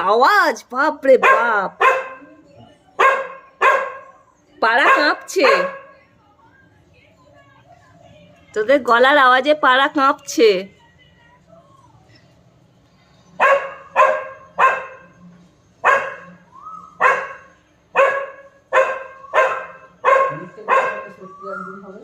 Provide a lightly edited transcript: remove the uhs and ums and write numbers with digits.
আওয়াজ, বাপ রে বাপ, পাড়া কাঁপছে, তোদের গলার আওয়াজে পাড়া কাঁপছে। সত্যি একদিন হবে।